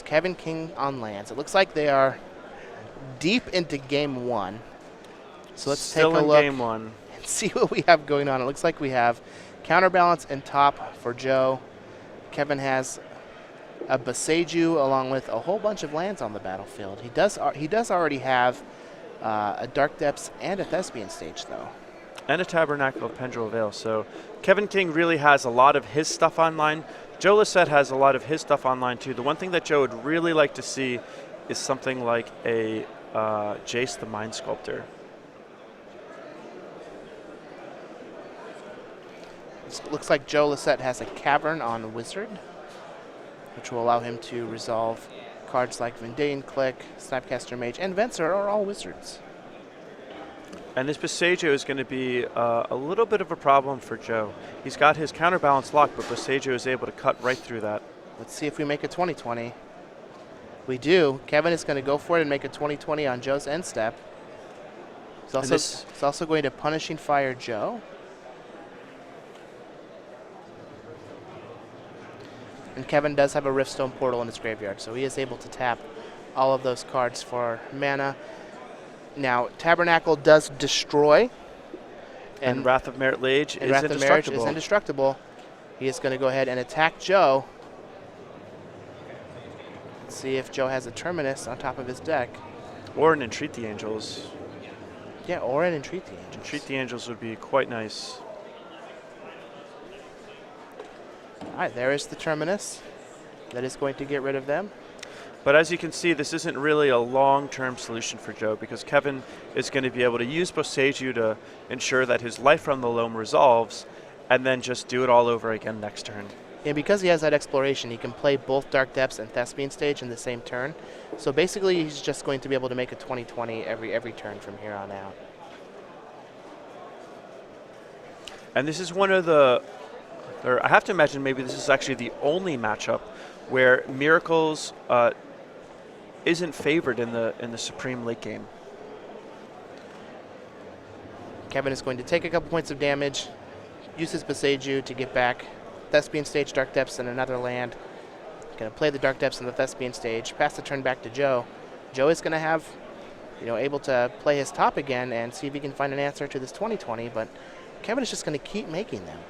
Kevin King on lands. It looks like they are deep into game one. So let's Still take a in look game one. and see what we have going on. It looks like we have counterbalance and top for Joe. Kevin has a Boseiju along with a whole bunch of lands on the battlefield. He does already have a Dark Depths and a Thespian Stage, though. And a Tabernacle of Pendrell Vale. So Kevin King really has a lot of his stuff online. Joe Lossett has a lot of his stuff online too. The one thing that Joe would really like to see is something like a Jace the Mind Sculptor. It looks like Joe Lossett has a Cavern on Wizard, which will allow him to resolve cards like Vendane Click, Snapcaster Mage, and Venser are all wizards. And this Boseiju is going to be a little bit of a problem for Joe. He's got his counterbalance locked, but Boseiju is able to cut right through that. Let's see if we make a 20-20. We do. Kevin is going to go for it and make a 20-20 on Joe's end step. He's also going to Punishing Fire Joe. And Kevin does have a Riftstone Portal in his graveyard, so he is able to tap all of those cards for mana. Now, Tabernacle does destroy. And Wrath of Merit Lage is indestructible. He is going to go ahead and attack Joe. Let's see if Joe has a Terminus on top of his deck. Or an Entreat the Angels. Yeah, or an Entreat the Angels. Entreat the Angels would be quite nice. All right, there is the Terminus. That is going to get rid of them. But as you can see, this isn't really a long-term solution for Joe because Kevin is going to be able to use Boseiju to ensure that his Life from the Loam resolves and then just do it all over again next turn. And because he has that Exploration, he can play both Dark Depths and Thespian Stage in the same turn. So basically, he's just going to be able to make a 20-20 every turn from here on out. And this is one of the... or I have to imagine maybe this is actually the only matchup where Miracles isn't favored in the Supreme late game. Kevin is going to take a couple points of damage, use his Boseiju to get back Thespian Stage, Dark Depths, and another land. Going to play the Dark Depths in the Thespian Stage, pass the turn back to Joe. Joe is going to have, able to play his top again and see if he can find an answer to this 20-20, but Kevin is just going to keep making them.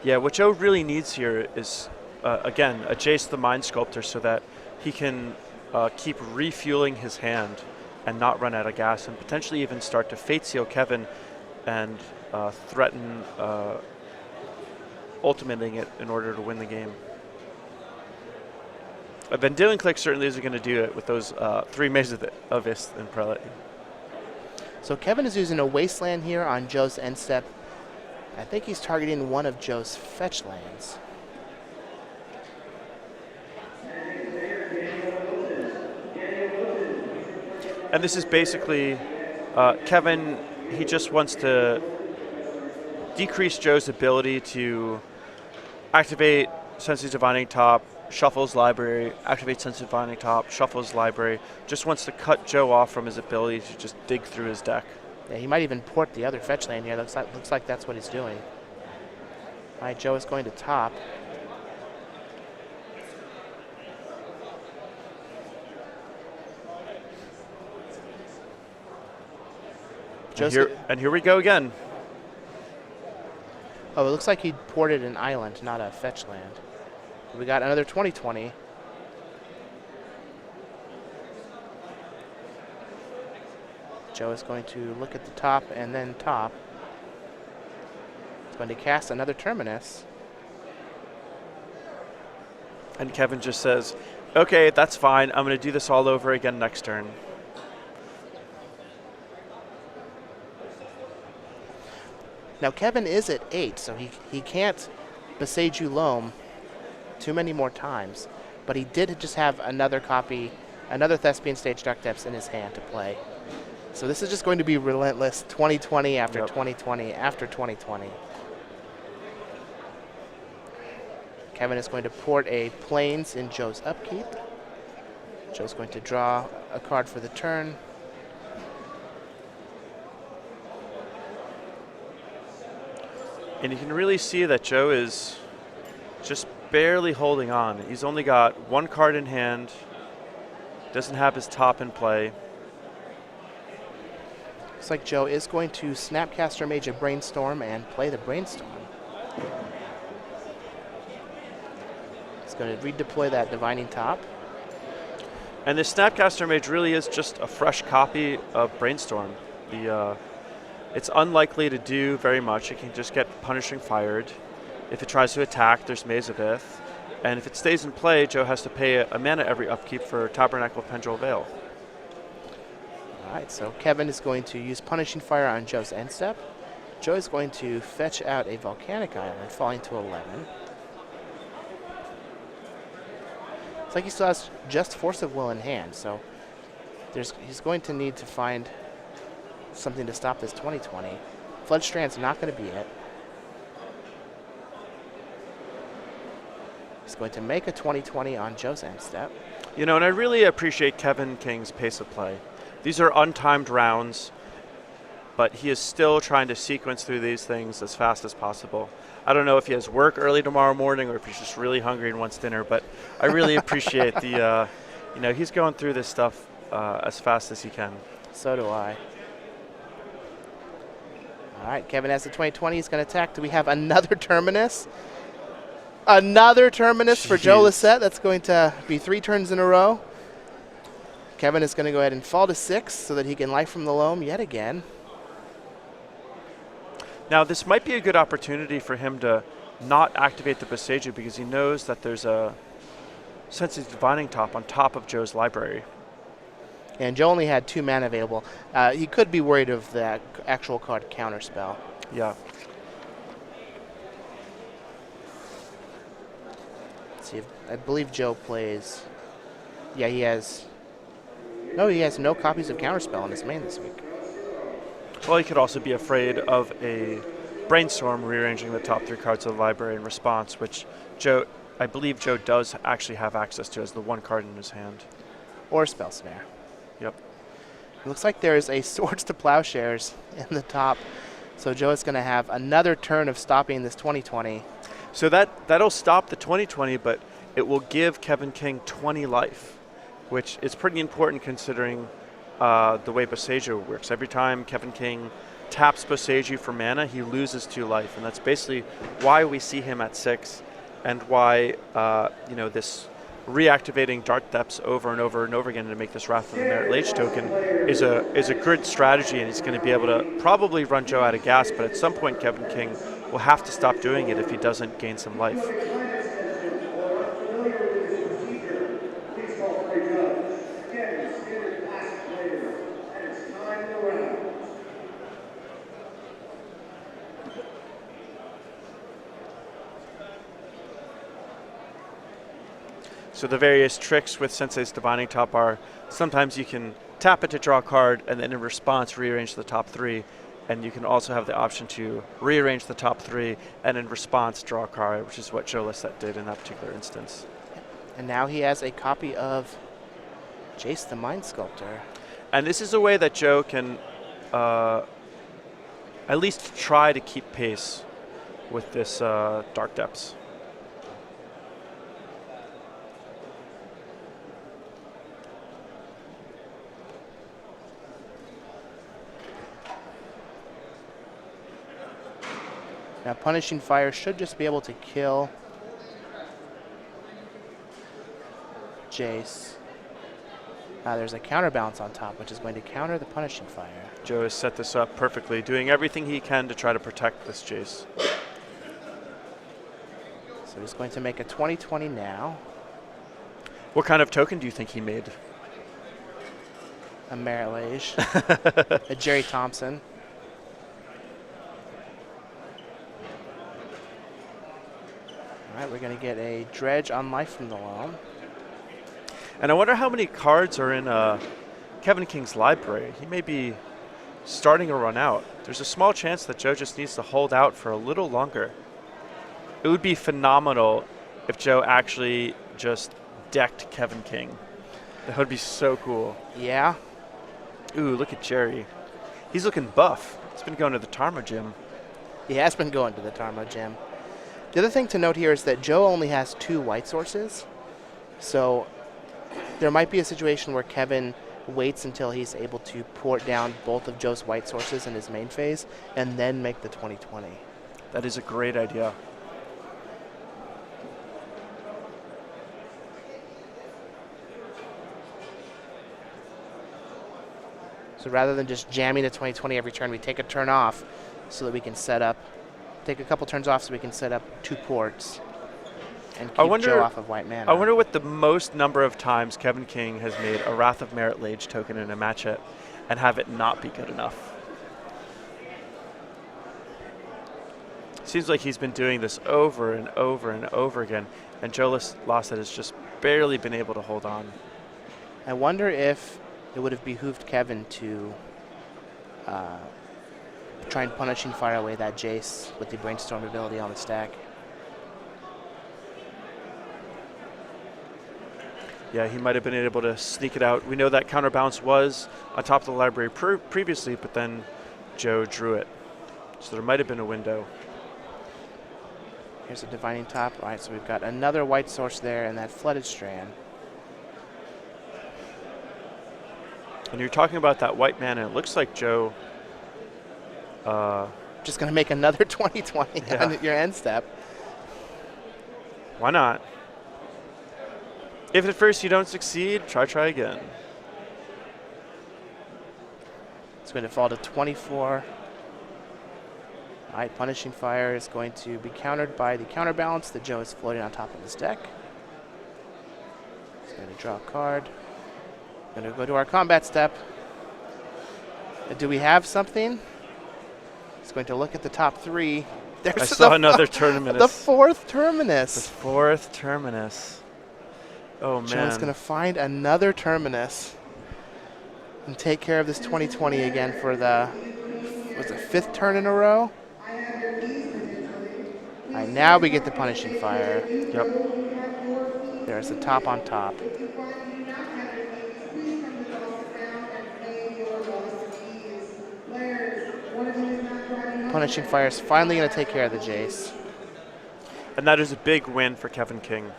Yeah, what Joe really needs here is, again, a Jace the Mind Sculptor so that he can keep refueling his hand and not run out of gas and potentially even start to Fate Seal Kevin and threaten ultimating it in order to win the game. Vendilion Click certainly isn't going to do it with those 3 Maze of Ist and Prelate. So Kevin is using a Wasteland here on Joe's end step. I think he's targeting one of Joe's fetch lands. And this is basically Kevin, he just wants to decrease Joe's ability to activate Sensitive Divining Top, shuffle his library, activate Sensitive Divining Top, shuffle his library. Just wants to cut Joe off from his ability to just dig through his deck. Yeah, he might even port the other fetch land here. Looks like that's what he's doing. All right, Joe is going to top. And here we go again. Oh, it looks like he ported an island, not a fetch land. We got another 20-20. Joe is going to look at the top and then top. He's going to cast another Terminus. And Kevin just says, okay, that's fine. I'm going to do this all over again next turn. Now Kevin is at 8, so he can't Boseiju Loam too many more times. But he did just have another copy, another Thespian Stage Dark Depths in his hand to play. So this is just going to be relentless 20-20 after 20-20 after 20-20. Kevin is going to port a Plains in Joe's upkeep. Joe's going to draw a card for the turn. And you can really see that Joe is just barely holding on. He's only got 1 card in hand, Doesn't have his top in play. Looks like Joe is going to Snapcaster Mage a Brainstorm and play the Brainstorm. He's going to redeploy that Divining Top. And the Snapcaster Mage really is just a fresh copy of Brainstorm. It's unlikely to do very much. It can just get Punishing Fired. If it tries to attack, there's Maze of Ith. And if it stays in play, Joe has to pay a mana every upkeep for Tabernacle Pendrell Veil. All right, so Kevin is going to use Punishing Fire on Joe's end step. Joe is going to fetch out a Volcanic Island, falling to 11. It's like he still has just Force of Will in hand, so he's going to need to find something to stop this 2020. Flood Strand's not going to be it. He's going to make a 2020 on Joe's end step. You know, and I really appreciate Kevin King's pace of play. These are untimed rounds, but he is still trying to sequence through these things as fast as possible. I don't know if he has work early tomorrow morning or if he's just really hungry and wants dinner, but I really appreciate the, you know, he's going through this stuff as fast as he can. So do I. All right, Kevin has the 2020. He's going to attack. Do we have another Terminus? Another Terminus for Joe Lossett. That's going to be 3 turns in a row. Kevin is going to go ahead and fall to 6 so that he can Life from the Loam yet again. Now, this might be a good opportunity for him to not activate the Boseiju because he knows that there's a Sensitive Divining Top on top of Joe's library. And Joe only had 2 mana available. He could be worried of that actual card Counterspell. Yeah. Let's see if, I believe Joe plays. Yeah, he has. No, he has no copies of Counterspell in his main this week. Well, he could also be afraid of a Brainstorm rearranging the top 3 cards of the library in response, which I believe Joe does actually have access to as the 1 card in his hand. Or Spell Snare. Yep. It looks like there's a Swords to Plowshares in the top. So Joe is going to have another turn of stopping this 2020. So that'll stop the 2020, but it will give Kevin King 20 life, which is pretty important considering the way Boseiju works. Every time Kevin King taps Boseiju for mana, he loses 2 life, and that's basically why we see him at 6, and why you know, this reactivating Dark Depths over and over and over again to make this Wrath of the Merit Lage token is a good strategy, and he's going to be able to probably run Joe out of gas, but at some point Kevin King will have to stop doing it if he doesn't gain some life. So the various tricks with Sensei's Divining Top are sometimes you can tap it to draw a card and then in response rearrange the top 3, and you can also have the option to rearrange the top 3 and in response draw a card, which is what Joe Lossett did in that particular instance. And now he has a copy of Jace the Mind Sculptor. And this is a way that Joe can at least try to keep pace with this Dark Depths. Now Punishing Fire should just be able to kill Jace. There's a counterbalance on top, which is going to counter the Punishing Fire. Joe has set this up perfectly, doing everything he can to try to protect this Jace. So he's going to make a 2020 now. What kind of token do you think he made? A Merit Lage. A Jerry Thompson. All right, we're going to get a Dredge on Life from the Loam. And I wonder how many cards are in Kevin King's library. He may be starting to run out. There's a small chance that Joe just needs to hold out for a little longer. It would be phenomenal if Joe actually just decked Kevin King. That would be so cool. Yeah. Ooh, look at Jerry. He's looking buff. He's been going to the Tarmo gym. He has been going to the Tarmo gym. The other thing to note here is that Joe only has 2 white sources. So there might be a situation where Kevin waits until he's able to port down both of Joe's white sources in his main phase and then make the 2020. That is a great idea. So rather than just jamming the 2020 every turn, we take a turn off so that we can set up, take a couple turns off so we can set up 2 ports and keep Joe off of white mana. I wonder what the most number of times Kevin King has made a Wrath of Merit Lage token in a matchup and have it not be good enough. Seems like he's been doing this over and over and over again, and Joe Lossett has just barely been able to hold on. I wonder if it would have behooved Kevin to try and punishing fire away that Jace with the brainstorm ability on the stack. Yeah, he might have been able to sneak it out. We know that counterbalance was on top of the library previously, but then Joe drew it. So there might have been a window. Here's a Divining Top. All right, so we've got another white source there and that Flooded Strand. And you're talking about that white mana. It looks like Joe... just going to make another 2020 on your end step. Why not? If at first you don't succeed, try again. It's going to fall to 24. All right, Punishing Fire is going to be countered by the counterbalance that Joe is floating on top of his deck. He's going to draw a card. Going to go to our combat step. Do we have something? He's going to look at the top 3. There's I saw another Terminus. The 4th Terminus. The 4th Terminus. Oh, man. Joe's going to find another Terminus and take care of this 2020 again for the, was it 5th turn in a row? All right, now we get the Punishing Fire. Yep. There's a top on top. Punishing Fire is finally going to take care of the Jace. And that is a big win for Kevin King.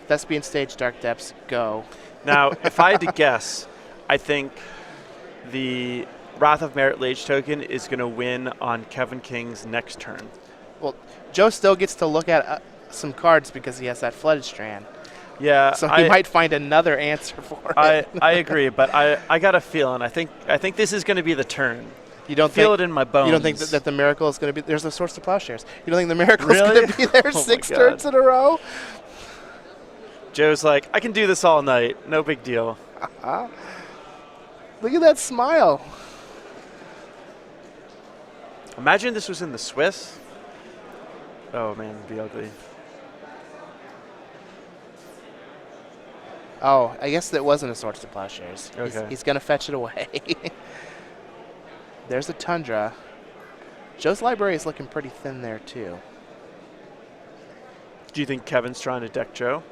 Thespian Stage, Dark Depths, go. Now, if I had to guess, I think the Wrath of Merit Lage token is going to win on Kevin King's next turn. Well, Joe still gets to look at some cards because he has that Flooded Strand. Yeah, so he might find another answer for it. I agree, but I got a feeling. I think this is going to be the turn. You don't feel it in my bones. You don't think that the miracle is going to be? There's a source to Plowshares. You don't think the miracle is Really? going to be there Oh 6 my God. turns in a row? Joe's like, I can do this all night. No big deal. Look at that smile. Imagine this was in the Swiss. Oh, man, it'd be ugly. Oh, I guess that wasn't a source to Plowshares. Okay. He's going to fetch it away. There's a Tundra. Joe's library is looking pretty thin there, too. Do you think Kevin's trying to deck Joe?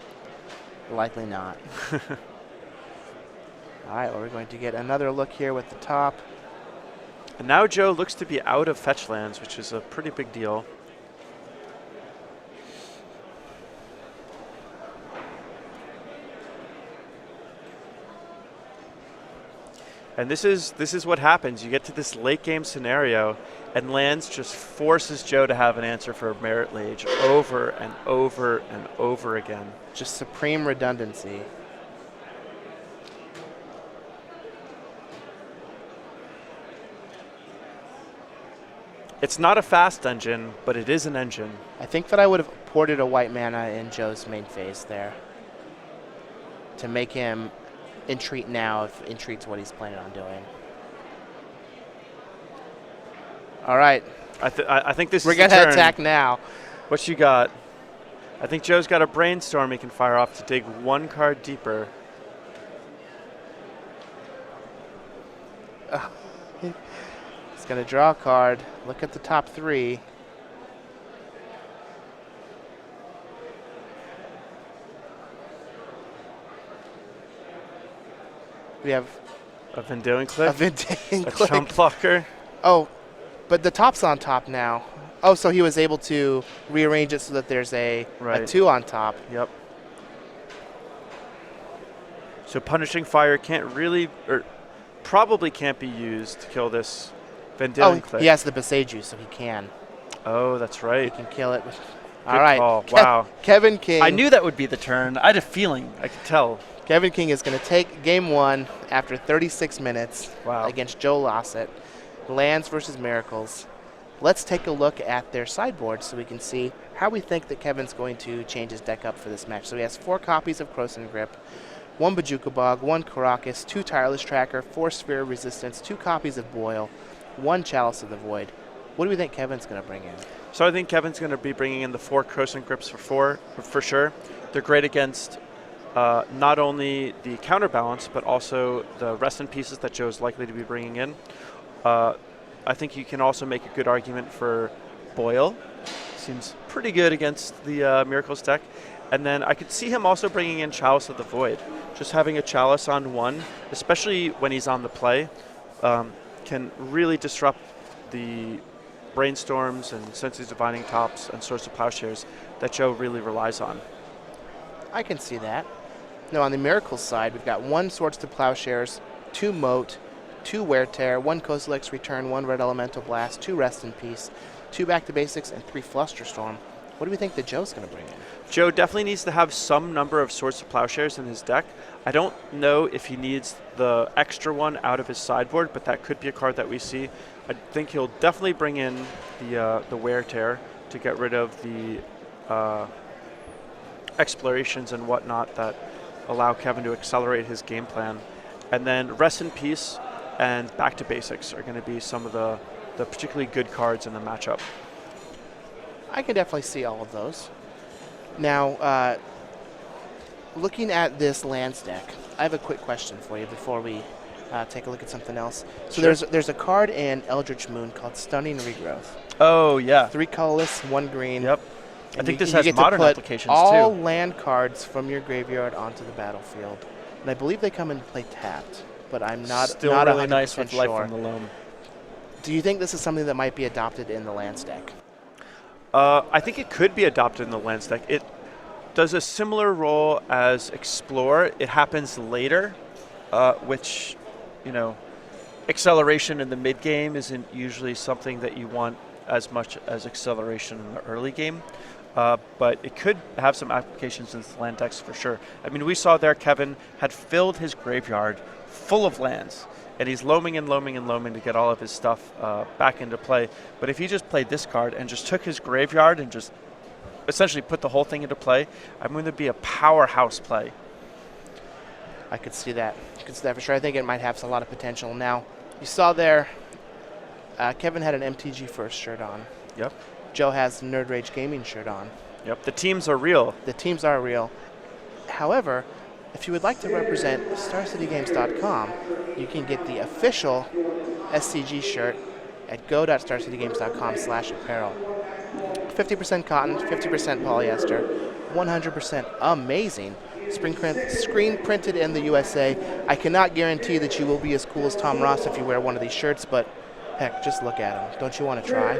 Likely not. All right, well, we're going to get another look here with the top. And now Joe looks to be out of fetch lands, which is a pretty big deal. And this is what happens. You get to this late game scenario, and lands just forces Joe to have an answer for Merit Lage over and over and over again. Just supreme redundancy. It's not a fast engine, but it is an engine. I think that I would have ported a white mana in Joe's main phase there to make him entreat now if entreat's what he's planning on doing. All right. I think this We're is the going to turn. attack now. What you got? I think Joe's got a brainstorm he can fire off to dig 1 card deeper. He's going to draw a card. Look at the top 3. We have A Vendilion Click? a Vendilion A Click. Chump Blocker? Oh, but the top's on top now. Oh, so he was able to rearrange it so that there's a Right. 2 on top. Yep. So punishing fire can't really, or probably can't be used to kill this Van Dillen click. He has the Beseju, so he can. Oh, that's right. He can kill it. Good All right. call. Wow. Kevin King. I knew that would be the turn. I had a feeling. I could tell. Kevin King is going to take game 1 after 36 minutes against Joe Lossett. Lands versus Miracles. Let's take a look at their sideboard so we can see how we think that Kevin's going to change his deck up for this match. So he has 4 copies of Croson Grip, 1 Bajuka Bog, 1 Karakas, 2 Tireless Tracker, 4 Sphere of Resistance, 2 copies of Boil, 1 Chalice of the Void. What do we think Kevin's going to bring in? So I think Kevin's going to be bringing in the 4 Croson Grips for sure. They're great against not only the counterbalance, but also the rest in pieces that Joe's likely to be bringing in. I think you can also make a good argument for Boil. Seems pretty good against the Miracles deck. And then I could see him also bringing in Chalice of the Void. Just having a Chalice on 1, especially when he's on the play, can really disrupt the Brainstorms and Senses Divining Tops and Swords to Plowshares that Joe really relies on. I can see that. Now on the Miracles side, we've got 1 Swords to Plowshares, 2 Moat, 2 Wear Tear, 1 Kozilek's Return, 1 Red Elemental Blast, 2 Rest in Peace, 2 Back to Basics, and 3 Flusterstorm. What do we think that Joe's going to bring in? Joe definitely needs to have some number of Swords to Plowshares in his deck. I don't know if he needs the extra one out of his sideboard, but that could be a card that we see. I think he'll definitely bring in the Wear Tear to get rid of the explorations and whatnot that allow Kevin to accelerate his game plan. And then Rest in Peace and Back to Basics are going to be some of the particularly good cards in the matchup. I can definitely see all of those. Now, looking at this lands deck, I have a quick question for you before we take a look at something else. So Sure. there's a card in Eldritch Moon called Stunning Regrowth. Oh, yeah. 3 colorless, 1 green. Yep. And I think you this get has to modern put applications all too. land cards from your graveyard onto the battlefield. And I believe they come and play tapped, but I'm not Still not really 100% nice with sure. Life from the Loam. Do you think this is something that might be adopted in the lands deck? I think it could be adopted in the lands deck. It does a similar role as Explore. It happens later, which, acceleration in the mid game isn't usually something that you want as much as acceleration in the early game. But it could have some applications in the land decks for sure. I mean, we saw there Kevin had filled his graveyard full of lands, and he's loaming and loaming and loaming to get all of his stuff back into play. But if he just played this card and just took his graveyard and just essentially put the whole thing into play, I'm going to be a powerhouse play. I could see that. I could see that for sure. I think it might have a lot of potential. Now, you saw there, Kevin had an MTG First shirt on. Yep. Joe has the Nerd Rage Gaming shirt on. Yep. The teams are real. The teams are real. However, if you would like to represent StarCityGames.com, you can get the official SCG shirt at go.starcitygames.com/apparel. 50% cotton, 50% polyester, 100% amazing. Screen printed in the USA. I cannot guarantee that you will be as cool as Tom Ross if you wear one of these shirts, but heck, just look at him. Don't you want to try?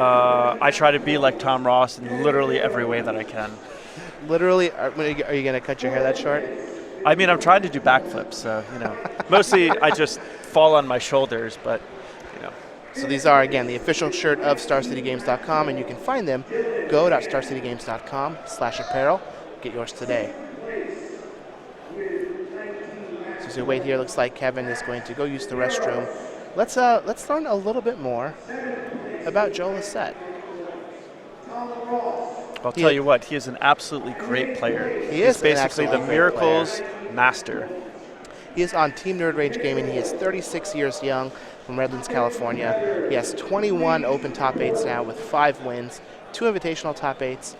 I try to be like Tom Ross in literally every way that I can. Literally, are you going to cut your hair that short? I mean, I'm trying to do backflips, so, Mostly I just fall on my shoulders, but, So these are, again, the official shirt of StarCityGames.com, and you can find them. Go.starcitygames.com/apparel. Get yours today. So as we wait here, looks like Kevin is going to go use the restroom. Let's learn a little bit more about Joe Lossett. I'll tell you what, he is an absolutely great player. He is He's basically an the absolutely great Miracles master. He is on Team Nerd Rage Gaming. He is 36 years young from Redlands, California. He has 21 open top 8s now with 5 wins, 2 invitational top 8s,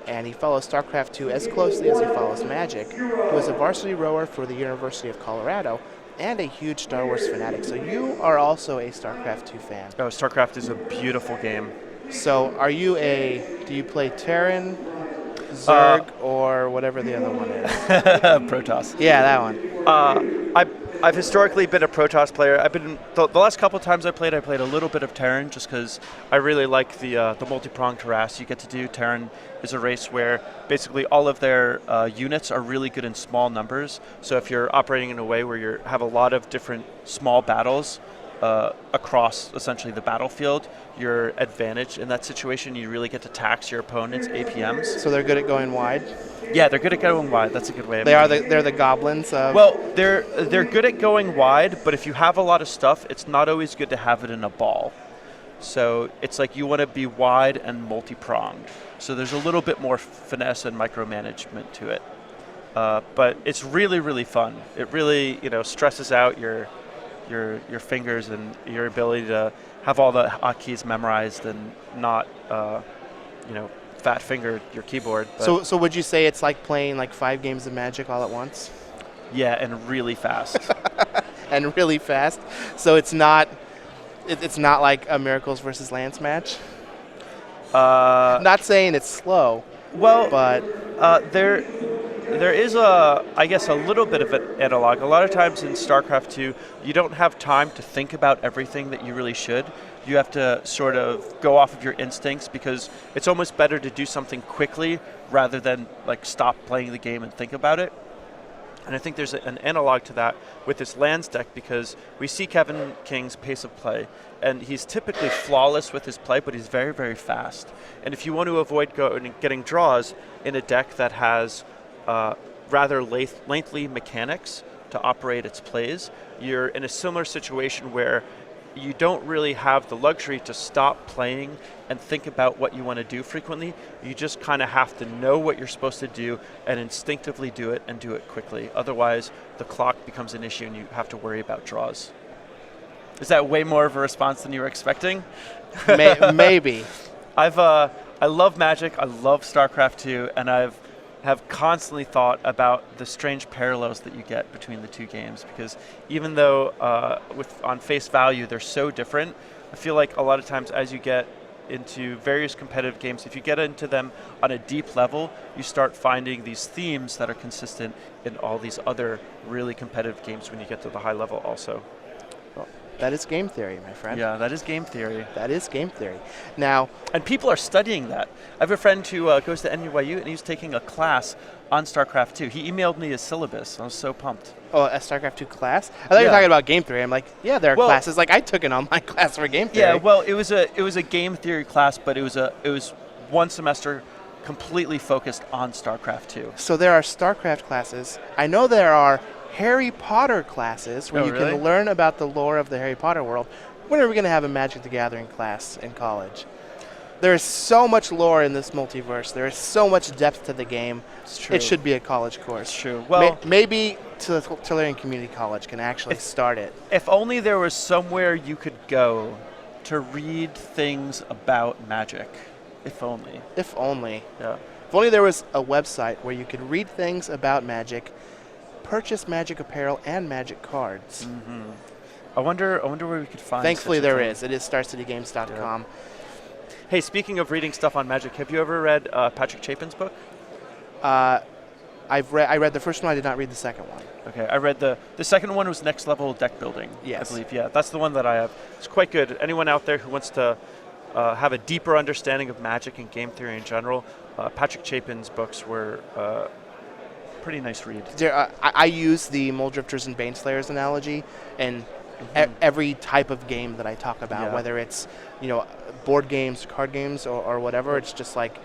and he follows StarCraft 2 as closely as he follows Magic. He was a varsity rower for the University of Colorado and a huge Star Wars fanatic. So you are also a StarCraft 2 fan. Oh, StarCraft is a beautiful game. So do you play Terran, Zerg, or whatever the other one is? Protoss. Yeah, that one. I've historically been a Protoss player. I've been the last couple times I played a little bit of Terran just because I really like the multi-pronged harass you get to do. Terran is a race where basically all of their units are really good in small numbers. So if you're operating in a way where you have a lot of different small battles across essentially the battlefield, you're advantaged in that situation. You really get to tax your opponent's APMs. So they're good at going wide. Yeah, they're good at going wide. That's a good way of They're the goblins of... Well, they're good at going wide, but if you have a lot of stuff, it's not always good to have it in a ball. So it's like you want to be wide and multi-pronged. So there's a little bit more finesse and micromanagement to it. But it's really, really fun. It really, stresses out your fingers and your ability to have all the hotkeys memorized and not, fat fingered your keyboard. But So would you say it's like playing like 5 games of Magic all at once? yeah, and really fast. And really fast. So it's not like a Miracles versus Lance match. Not saying it's slow. Well, but there is I guess a little bit of an analog. A lot of times in StarCraft 2, you don't have time to think about everything that you really should. You have to sort of go off of your instincts because it's almost better to do something quickly rather than like stop playing the game and think about it. And I think there's an analog to that with this lands deck because we see Kevin King's pace of play, and he's typically flawless with his play, but he's very, very fast. And if you want to avoid getting draws in a deck that has rather lengthy mechanics to operate its plays, you're in a similar situation where you don't really have the luxury to stop playing and think about what you want to do frequently. You just kind of have to know what you're supposed to do and instinctively do it and do it quickly. Otherwise, the clock becomes an issue and you have to worry about draws. Is that way more of a response than you were expecting? Maybe. I love Magic, I love StarCraft 2, and have constantly thought about the strange parallels that you get between the two games because even though on face value they're so different, I feel like a lot of times as you get into various competitive games, if you get into them on a deep level, you start finding these themes that are consistent in all these other really competitive games when you get to the high level also. That is game theory, my friend. Yeah, that is game theory. That is game theory. Now, and people are studying that. I have a friend who goes to NYU, and he's taking a class on StarCraft 2. He emailed me his syllabus. I was so pumped. Oh, a StarCraft 2 class? I thought you were talking about game theory. I'm like, yeah, there are classes. Like, I took an online class for game theory. Yeah, well, it was a game theory class, but it was one semester completely focused on StarCraft 2. So there are StarCraft classes. I know there are Harry Potter classes where you can learn about the lore of the Harry Potter world. When are we going to have a Magic the Gathering class in college? There is so much lore in this multiverse. There is so much depth to the game. It's true. It should be a college course. It's true. Well, maybe Tulare Community College can actually start it. If only there was somewhere you could go to read things about Magic. If only. If only. Yeah. If only there was a website where you could read things about Magic, purchase Magic apparel and Magic cards. Mm-hmm. I wonder where we could find. Thankfully, there is. It is StarCityGames.com. Yeah. Hey, speaking of reading stuff on Magic, have you ever read Patrick Chapin's book? I read the first one. I did not read the second one. Okay, I read the second one was Next Level Deck Building. Yes. I believe. Yeah, that's the one that I have. It's quite good. Anyone out there who wants to have a deeper understanding of Magic and game theory in general, Patrick Chapin's books were pretty nice read. I use the Mold Drifters and Baneslayers analogy in every type of game that I talk about, whether it's board games, card games, or whatever. It's just like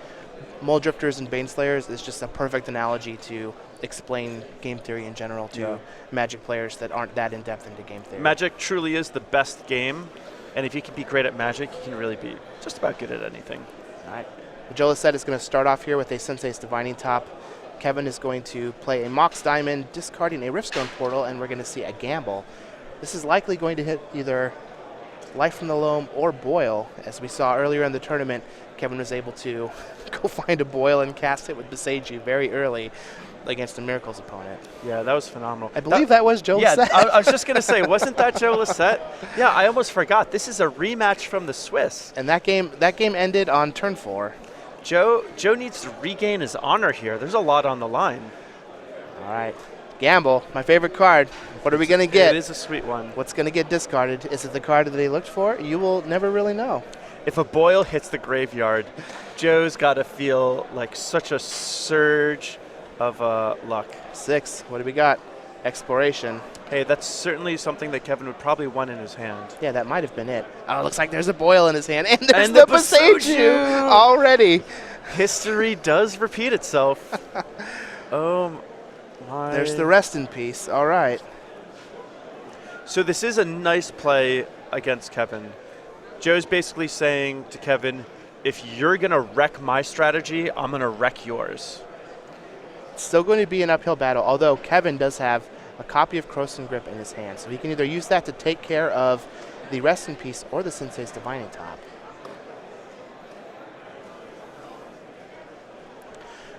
Mold Drifters and Baneslayers is just a perfect analogy to explain game theory in general to Magic players that aren't that in-depth into game theory. Magic truly is the best game, and if you can be great at Magic, you can really be just about good at anything. All right. Joe Lossett is going to start off here with a Sensei's Divining Top. Kevin is going to play a Mox Diamond, discarding a Riftstone Portal, and we're going to see a Gamble. This is likely going to hit either Life from the Loam or Boil. As we saw earlier in the tournament, Kevin was able to go find a Boil and cast it with Beseiju very early against a Miracles opponent. Yeah, that was phenomenal. I believe that was Joe Lossett. Yeah, I was just going to say, wasn't that Joe Lossett? Yeah, I almost forgot. This is a rematch from the Swiss. And that game ended on turn 4. Joe needs to regain his honor here. There's a lot on the line. All right. Gamble, my favorite card. What are we going to get? It is a sweet one. What's going to get discarded? Is it the card that he looked for? You will never really know. If a boil hits the graveyard, Joe's got to feel like such a surge of luck. 6. What do we got? Exploration. Hey, that's certainly something that Kevin would probably want in his hand. Yeah, that might have been it. Oh, it looks like there's a boil in his hand. And there's And the the Beseiju! Beseiju already. History does repeat itself. Oh my. There's the rest in peace. All right. So this is a nice play against Kevin. Joe's basically saying to Kevin, if you're going to wreck my strategy, I'm going to wreck yours. It's still going to be an uphill battle, although Kevin does have a copy of Croson Grip in his hand, so he can either use that to take care of the Rest in Peace or the Sensei's Divining Top.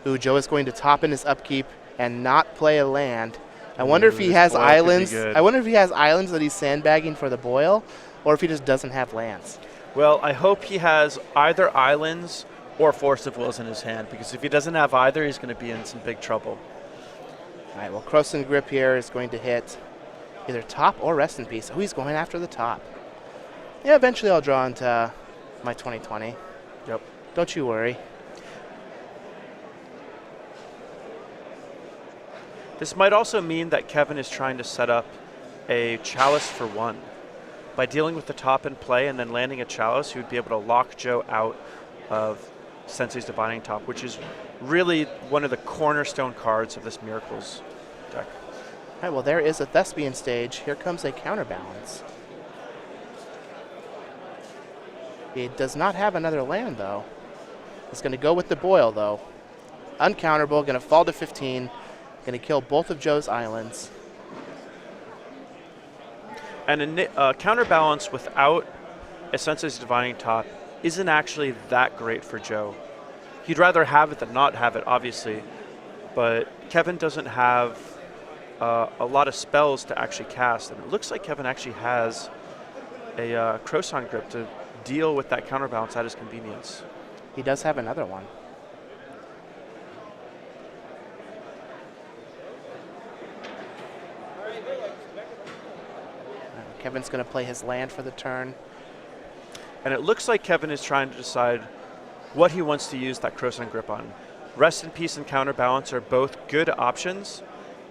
Ooh, Joe is going to top in his upkeep and not play a land. I wonder if he this has boil could be islands. good. I wonder if he has islands that he's sandbagging for the boil, or if he just doesn't have lands. Well, I hope he has either islands or Force of Wills in his hand, because if he doesn't have either, he's going to be in some big trouble. All right, well, Croson Grip here is going to hit either top or Rest in Peace. Oh, he's going after the top. Yeah, eventually I'll draw into my 2020. Yep. Don't you worry. This might also mean that Kevin is trying to set up a Chalice for 1. By dealing with the top in play and then landing a Chalice, he would be able to lock Joe out of Sensei's Divining Top, which is really one of the cornerstone cards of this Miracles deck. All right, well, there is a Thespian stage. Here comes a Counterbalance. It does not have another land, though. It's going to go with the boil, though. Uncounterable, going to fall to 15. Going to kill both of Joe's islands. And a Counterbalance without a Sensei's Divining Top isn't actually that great for Joe. He'd rather have it than not have it, obviously. But Kevin doesn't have a lot of spells to actually cast. And it looks like Kevin actually has a Croson Grip to deal with that Counterbalance at his convenience. He does have another one. Kevin's going to play his land for the turn. And it looks like Kevin is trying to decide what he wants to use that Croson Grip on. Rest in Peace and Counterbalance are both good options,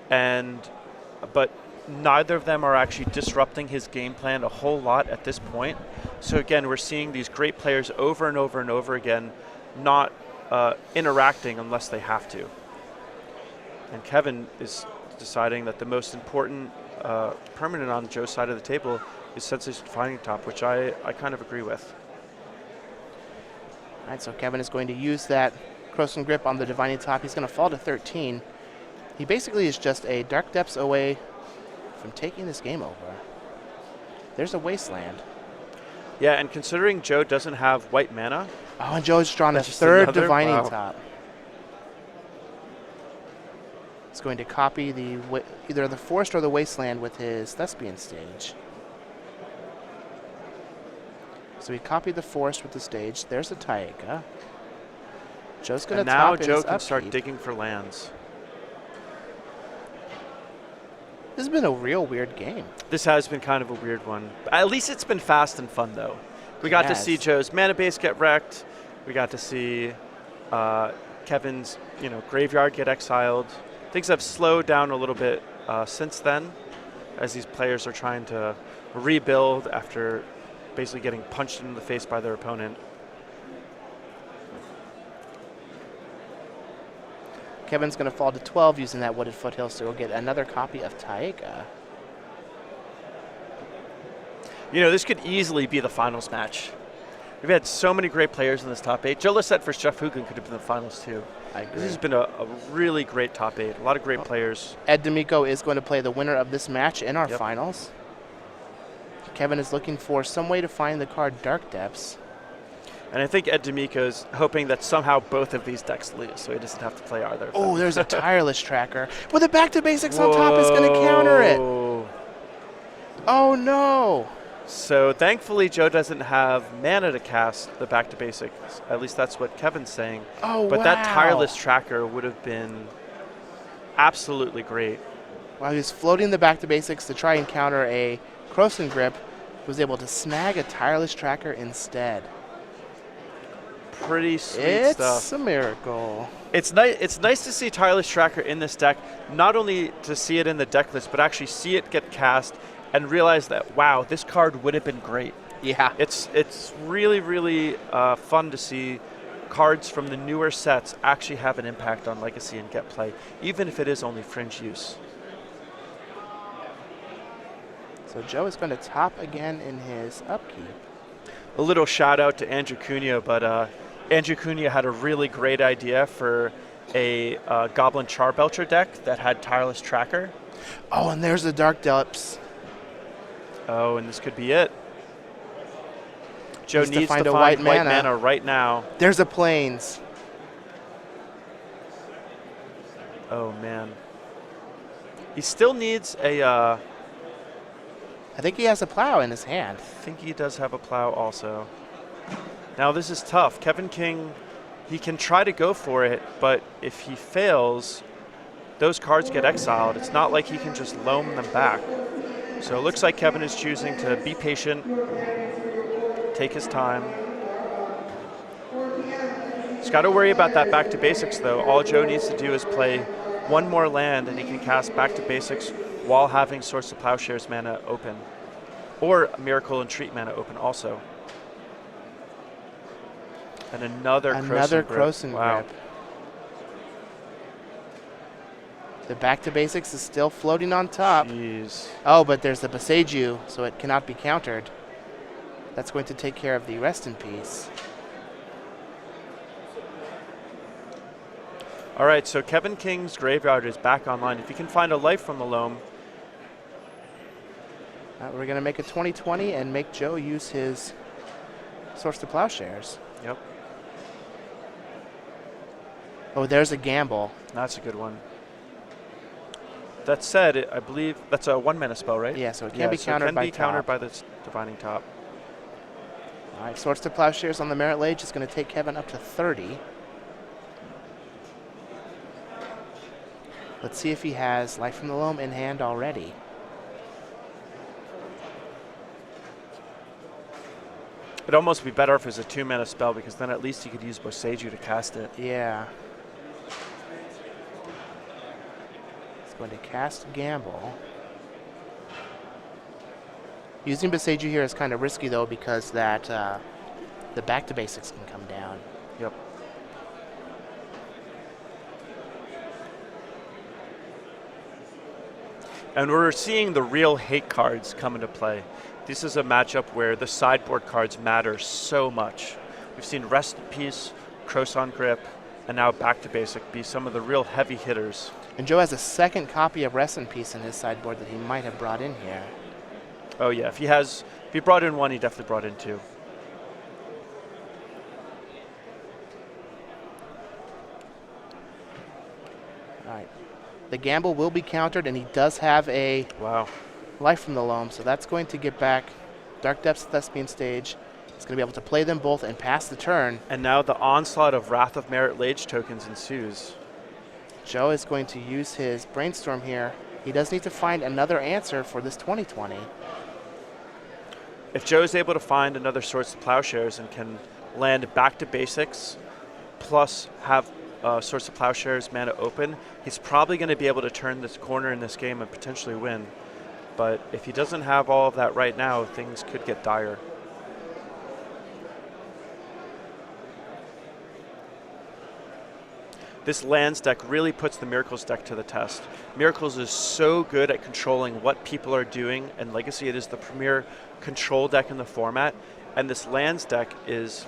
but neither of them are actually disrupting his game plan a whole lot at this point. So again, we're seeing these great players over and over and over again not interacting unless they have to. And Kevin is deciding that the most important permanent on Joe's side of the table is Sensei's Divining Top, which I kind of agree with. All right, so Kevin is going to use that Croson Grip on the Divining Top. He's going to fall to 13. He basically is just a Dark Depths away from taking this game over. There's a Wasteland. Yeah, and considering Joe doesn't have white mana. Oh, and Joe's drawn a That's just third another? Divining Wow. Top. He's going to copy either the Forest or the Wasteland with his Thespian stage. So he copied the Forest with the stage. There's a Taiga. Joe's going to And now top in Joe his can start upkeep. digging for lands. This has been a real weird game. This has been kind of a weird one. At least it's been fast and fun, though. We got to Yes. see Joe's mana base get wrecked. We got to see Kevin's graveyard get exiled. Things have slowed down a little bit since then, as these players are trying to rebuild after basically getting punched in the face by their opponent. Kevin's going to fall to 12 using that Wooded Foothills to go get another copy of Taiga. This could easily be the finals match. We've had so many great players in this top 8. Joe Lossett versus Jeff Hugin could have been the finals too. I agree. This has been a really great top 8. A lot of great players. Ed D'Amico is going to play the winner of this match in our Yep. finals. Kevin is looking for some way to find the card Dark Depths. And I think Ed D'Amico is hoping that somehow both of these decks lose, so he doesn't have to play either of them. Oh, there's a Tireless Tracker. With a Back to Basics on top is going to counter it. Whoa. Oh, no. So thankfully, Joe doesn't have mana to cast the Back to Basics. At least that's what Kevin's saying. Oh, But wow. that Tireless Tracker would have been absolutely great. While he was floating the back to basics to try and counter a Croson grip, he was able to snag a Tireless Tracker instead. Pretty sweet It's stuff. a miracle. It's nice to see Tireless Tracker in this deck, not only to see it in the deck list, but actually see it get cast and realize that, wow, this card would have been great. Yeah. It's really, really fun to see cards from the newer sets actually have an impact on Legacy and get play, even if it is only fringe use. So Joe is going to top again in his upkeep. A little shout out to Andrew Cunha, but Andrew Cunha had a really great idea for a Goblin Charbelcher deck that had Tireless Tracker. Oh, and there's the Dark Depths. Oh, and this could be it. Joe Needs to needs find to a find white white mana. mana right now. There's a Plains. Oh, man. He still needs a... I think he has a Plow in his hand. I think he does have a plow also. Now this is tough. Kevin King, he can try to go for it, but if he fails, those cards get exiled. It's not like he can just loam them back. So it looks like Kevin is choosing to be patient, take his time. He's got to worry about that back to basics though. All Joe needs to do is play one more land and he can cast back to basics while having Source of Plowshares mana open. Or Miracle and Treat mana open also. And another Croson Wow. grip. The back to basics is still floating on top. Jeez. Oh, but there's the Boseiju, so it cannot be countered. That's going to take care of the Rest in Peace. All right, so Kevin King's graveyard is back online. If he can find a life from the loam. We're going to make a 2020 and make Joe use his Source to Plowshares. Yep, Oh, there's a gamble. that's a good one. That said, I believe that's a 1 mana spell, right? Yeah, so it can be countered by countered top. by the Divining Top. All right, Source to Plowshares on the Merit Lage is going to take Kevin up to 30. Let's see if he has Life from the Loam in hand already. It'd almost be better if it was a 2 mana spell because then at least you could use Boseiju to cast it. Yeah. He's going to cast Gamble. Using Boseiju here is kind of risky though because that the back to basics can come down. Yep. And we're seeing the real hate cards come into play. This is a matchup where the sideboard cards matter so much. We've seen Rest in Peace, Croson Grip, and now Back to Basic be some of the real heavy hitters. And Joe has a second copy of Rest in Peace in his sideboard that he might have brought in here. Oh yeah, if he brought in one, he definitely brought in two. All right. The gamble will be countered, and he does have a Wow. Life from the Loam, so that's going to get back Dark Depths Thespian Stage. He's going to be able to play them both and pass the turn. And now the onslaught of Wrath of Merit Lage tokens ensues. Joe is going to use his Brainstorm here. He does need to find another answer for this 2020. If Joe's able to find another Source of Plowshares and can land Back to Basics, plus have Source of Plowshares mana open, he's probably going to be able to turn this corner in this game and potentially win. But if he doesn't have all of that right now, things could get dire. This lands deck really puts the Miracles deck to the test. Miracles is so good at controlling what people are doing, and Legacy, it is the premier control deck in the format. And this lands deck is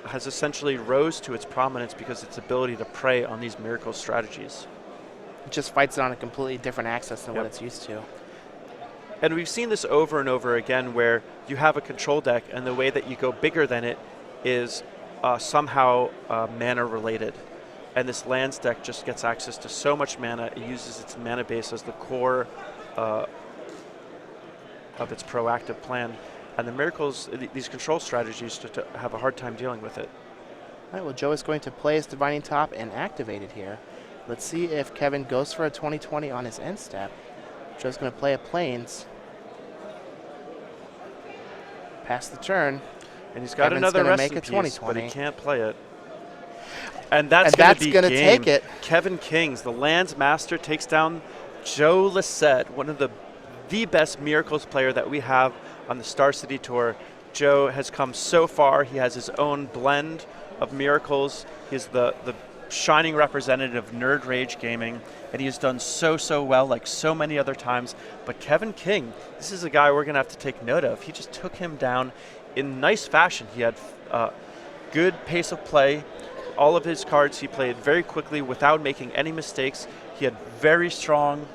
has essentially rose to its prominence because its ability to prey on these Miracles strategies. It just fights it on a completely different axis than what Yep. it's used to. And we've seen this over and over again where you have a control deck and the way that you go bigger than it is somehow mana related. And this lands deck just gets access to so much mana. It uses its mana base as the core of its proactive plan. And the Miracles, these control strategies, just have a hard time dealing with it. All right, well, Joe is going to play his Divining Top and activate it here. Let's see if Kevin goes for a 2020 on his end step. Joe's going to play a Plains. Pass the turn. And he's got Kevin's another gonna resting make a piece, 2020. but he can't play it. And that's And going that's to be gonna game. take it. Kevin Kings, the Lands Master, takes down Joe Lossett, one of the best Miracles player that we have on the Star City Tour. Joe has come so far. He has his own blend of Miracles. He's the shining representative of Nerd Rage Gaming, and he has done so well, like so many other times. But Kevin King, this is a guy we're going to have to take note of. He just took him down in nice fashion. He had good pace of play. All of his cards he played very quickly without making any mistakes. He had very strong